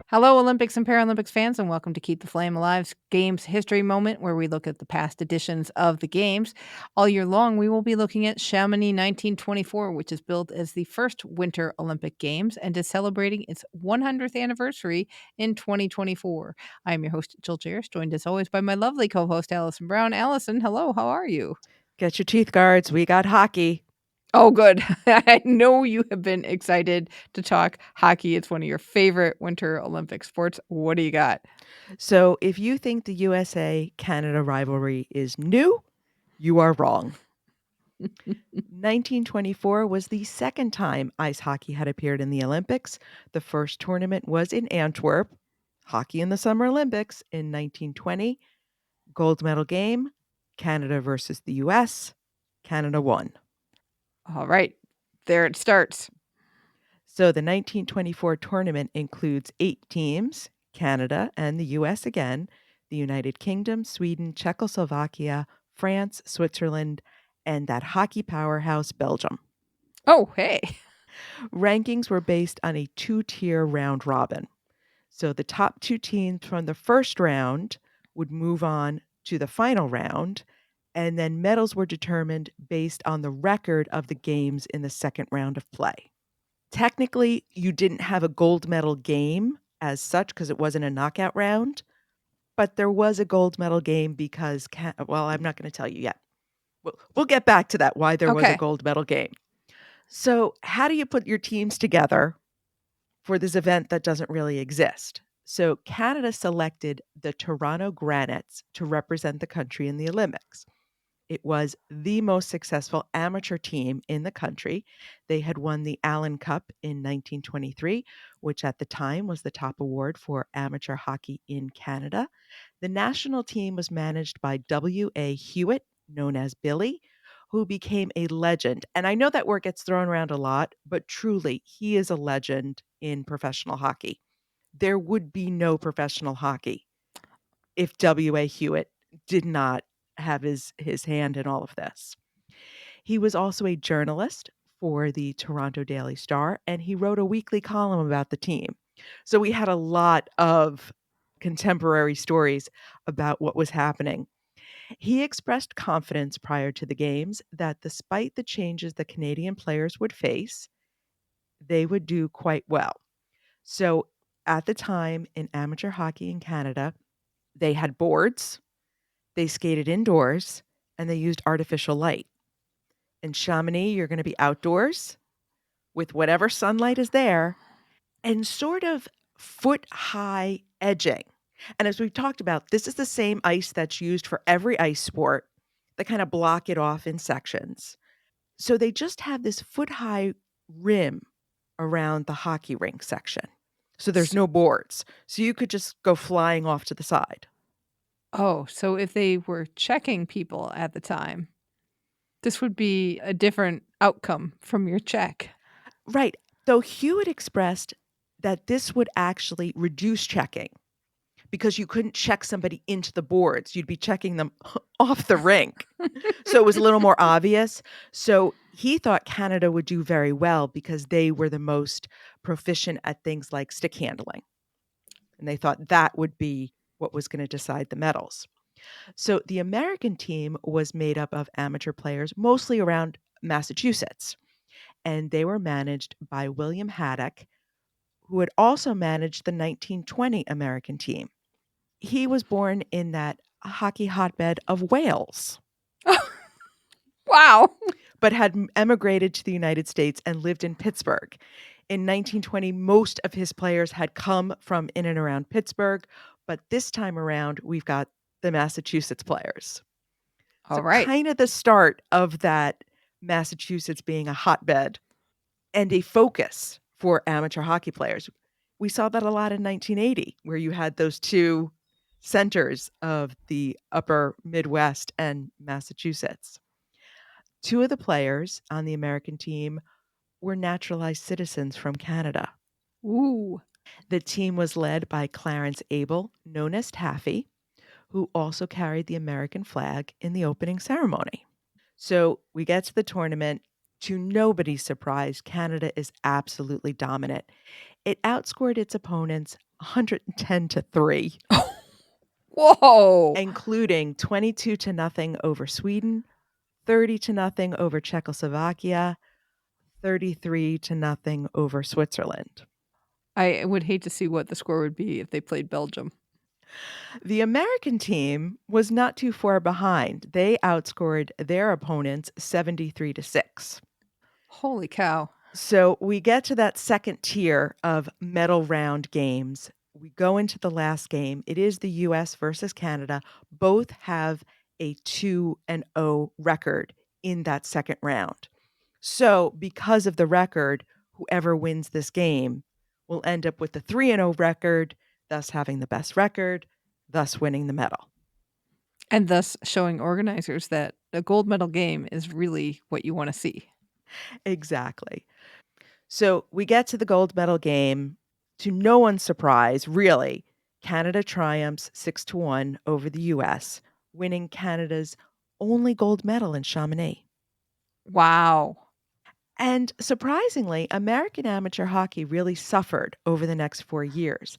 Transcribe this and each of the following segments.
Hello, Olympics and Paralympics fans, and welcome to Keep the Flame Alive's Games History Moment, where we look at the past editions of the Games. All year long, we will be looking at Chamonix 1924, which is billed as the first Winter Olympic Games and is celebrating its 100th anniversary in 2024. I am your host, Jill Jarris, joined as always by my lovely co host, Allison Brown. Allison, hello, how are you? Get your teeth guards. We got hockey. Oh, good. I know you have been excited to talk hockey. It's one of your favorite Winter Olympic sports. What do you got? So if you think the USA Canada rivalry is new, you are wrong. 1924 was the second time ice hockey had appeared in the Olympics. The first tournament was in Antwerp, hockey in the Summer Olympics in 1920. Gold medal game, Canada versus the US. Canada won. All right, there it starts. So the 1924 tournament includes 8 teams, Canada and the US again, the United Kingdom, Sweden, Czechoslovakia, France, Switzerland, and that hockey powerhouse, Belgium. Oh, hey. Rankings were based on a 2-tier round robin. So the top 2 teams from the first round would move on to the final round, and then medals were determined based on the record of the games in the second round of play. Technically, you didn't have a gold medal game as such because it wasn't a knockout round, but there was a gold medal game because I'm not gonna tell you yet. We'll get back to that, why there was a Okay. gold medal game. So, how do you put your teams together for this event that doesn't really exist? So, Canada selected the Toronto Granites to represent the country in the Olympics. It was the most successful amateur team in the country. They had won the Allen Cup in 1923, which at the time was the top award for amateur hockey in Canada. The national team was managed by W.A. Hewitt, known as Billy, who became a legend. And I know that word gets thrown around a lot, but truly, he is a legend in professional hockey. There would be no professional hockey if W.A. Hewitt did not have his hand in all of this. He was also a journalist for the Toronto Daily Star, and he wrote a weekly column about the team. So we had a lot of contemporary stories about what was happening. He expressed confidence prior to the games that despite the changes the Canadian players would face, they would do quite well. So at the time in amateur hockey in Canada, they had boards, they skated indoors, and they used artificial light. In Chamonix, you're going to be outdoors with whatever sunlight is there and sort of foot high edging. And as we've talked about, this is the same ice that's used for every ice sport. They kind of block it off in sections. So they just have this foot high rim around the hockey rink section. So there's S- no boards. So you could just go flying off to the side. Oh, so if they were checking people at the time, this would be a different outcome from your check. Right. Though Hewitt expressed that this would actually reduce checking because you couldn't check somebody into the boards. You'd be checking them off the rink. So it was a little more obvious. So he thought Canada would do very well because they were the most proficient at things like stick handling. And they thought that would be what was going to decide the medals. So the American team was made up of amateur players, mostly around Massachusetts. And they were managed by William Haddock, who had also managed the 1920 American team. He was born in that hockey hotbed of Wales, Wow. but had emigrated to the United States and lived in Pittsburgh. In 1920, most of his players had come from in and around Pittsburgh, but this time around, we've got the Massachusetts players. All So, right. kind of the start of that Massachusetts being a hotbed and a focus for amateur hockey players. We saw that a lot in 1980, where you had those 2 centers of the upper Midwest and Massachusetts. 2 of the players on the American team were naturalized citizens from Canada. Ooh. The team was led by Clarence Abel, known as Taffy, who also carried the American flag in the opening ceremony. So we get to the tournament. To nobody's surprise, Canada is absolutely dominant. It outscored its opponents 110-3, Whoa! including 22-0 over Sweden, 30-0 over Czechoslovakia, 33-0 over Switzerland. I would hate to see what the score would be if they played Belgium. The American team was not too far behind. They outscored their opponents 73-6. Holy cow. So we get to that second tier of medal round games. We go into the last game. It is the US versus Canada. Both have a 2-0 record in that second round. So, because of the record, whoever wins this game will end up with the 3-0 record, thus having the best record, thus winning the medal. And thus showing organizers that a gold medal game is really what you want to see. Exactly. So we get to the gold medal game. To no one's surprise, really, Canada triumphs 6-1 over the US, winning Canada's only gold medal in Chamonix. Wow. And surprisingly, American amateur hockey really suffered over the next 4 years.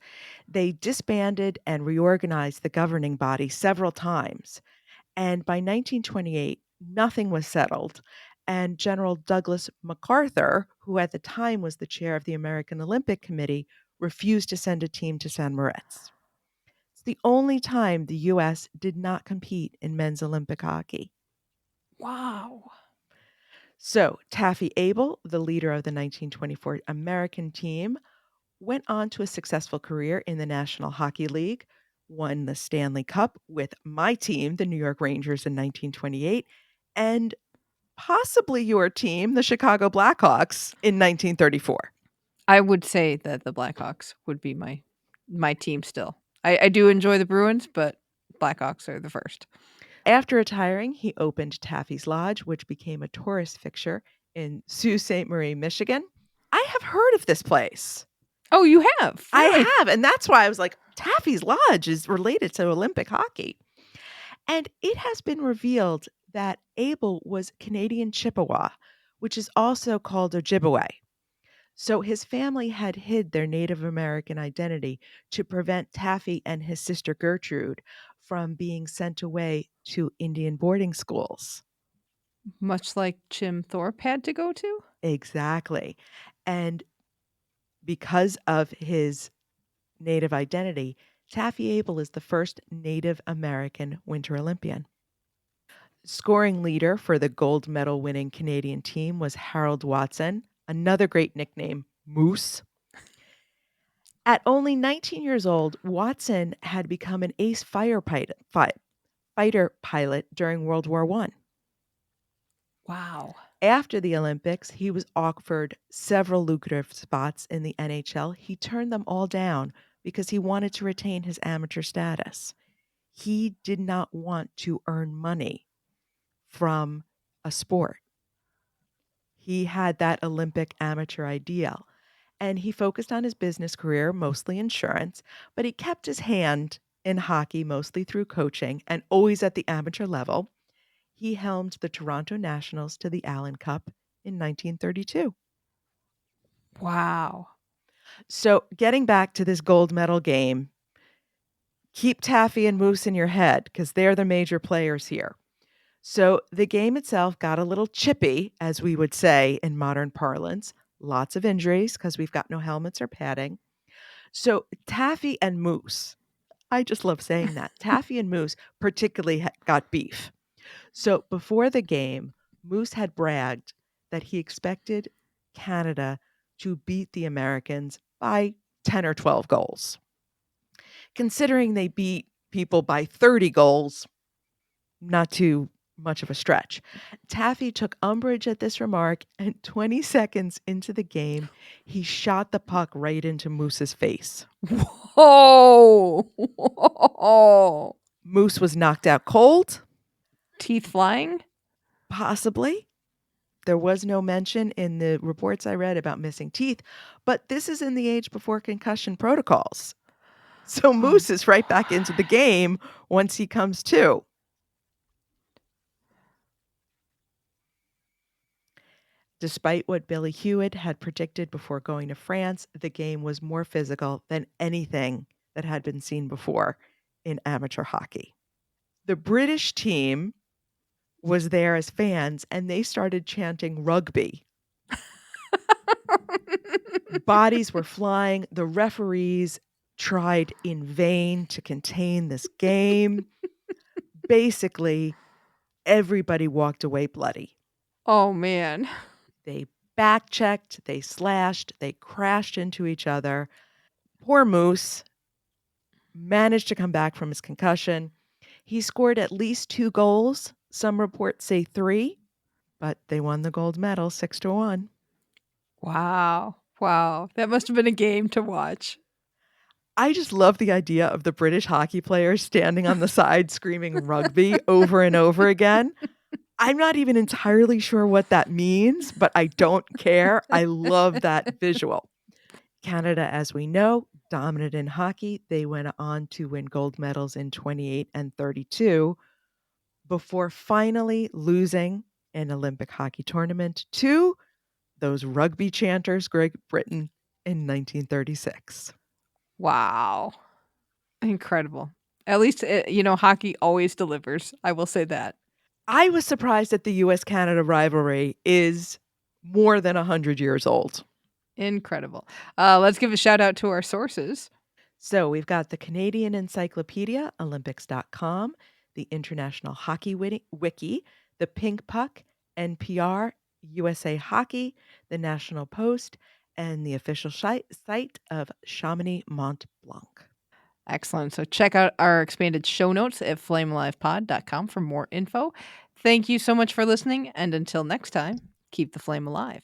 They disbanded and reorganized the governing body several times. And by 1928, nothing was settled. And General Douglas MacArthur, who at the time was the chair of the American Olympic Committee, refused to send a team to San Moritz. It's the only time the U.S. did not compete in men's Olympic hockey. Wow. So, Taffy Abel, the leader of the 1924 American team, went on to a successful career in the National Hockey League, won the Stanley Cup with my team, the New York Rangers, in 1928, and possibly your team, the Chicago Blackhawks, in 1934. I would say that the Blackhawks would be my team still. I do enjoy the Bruins, but Blackhawks are the first. After retiring, he opened Taffy's Lodge, which became a tourist fixture in Sault Ste. Marie, Michigan. I have heard of this place. Oh, you have? Really? I have, and that's why I was like, Taffy's Lodge is related to Olympic hockey. And it has been revealed that Abel was Canadian Chippewa, which is also called Ojibwe. So his family had hid their Native American identity to prevent Taffy and his sister Gertrude from being sent away to Indian boarding schools. Much like Jim Thorpe had to go to? Exactly. And because of his Native identity, Taffy Abel is the first Native American Winter Olympian. Scoring leader for the gold medal winning Canadian team was Harold Watson, another great nickname, Moose. At only 19 years old, Watson had become an ace fighter pilot during World War I. Wow. After the Olympics, he was offered several lucrative spots in the NHL. He turned them all down because he wanted to retain his amateur status. He did not want to earn money from a sport. He had that Olympic amateur ideal. And he focused on his business career, mostly insurance, but he kept his hand in hockey mostly through coaching and always at the amateur level. He helmed the Toronto Nationals to the Allen Cup in 1932. Wow. So, getting back to this gold medal game, keep Taffy and Moose in your head because they're the major players here. So, the game itself got a little chippy, as we would say in modern parlance. Lots of injuries because we've got no helmets or padding. So, Taffy and Moose, I just love saying that. Taffy and Moose particularly got beef. So, before the game, Moose had bragged that he expected Canada to beat the Americans by 10 or 12 goals. Considering they beat people by 30 goals, not too much of a stretch. Taffy took umbrage at this remark, and 20 seconds into the game, he shot the puck right into Moose's face. Whoa. Whoa. Moose was knocked out cold, Teeth flying? possibly. There was no mention in the reports I read about missing teeth, but this is in the age before concussion protocols. So Moose is right back into the game once he comes to. Despite what Billy Hewitt had predicted before going to France, the game was more physical than anything that had been seen before in amateur hockey. The British team was there as fans and they started chanting rugby. Bodies were flying. The referees tried in vain to contain this game. Basically, everybody walked away bloody. Oh, man. They back checked, they slashed, they crashed into each other. Poor Moose managed to come back from his concussion. He scored at least 2 goals. Some reports say 3, but they won the gold medal 6-1. Wow. Wow. That must have been a game to watch. I just love the idea of the British hockey players standing on the side screaming rugby over and over again. I'm not even entirely sure what that means, but I don't care. I love that visual. Canada, as we know, dominant in hockey. They went on to win gold medals in 28 and 32 before finally losing an Olympic hockey tournament to those rugby chanters, Great Britain, in 1936. Wow. Incredible. At least, hockey always delivers. I will say that. I was surprised that the US Canada rivalry is more than 100 years old. Incredible. Let's give a shout out to our sources. So we've got the Canadian Encyclopedia, Olympics.com, the International Hockey Wiki, the Pink Puck, NPR, USA Hockey, the National Post, and the official site of Chamonix Mont Blanc. Excellent. So check out our expanded show notes at flamealivepod.com for more info. Thank you so much for listening. And until next time, keep the flame alive.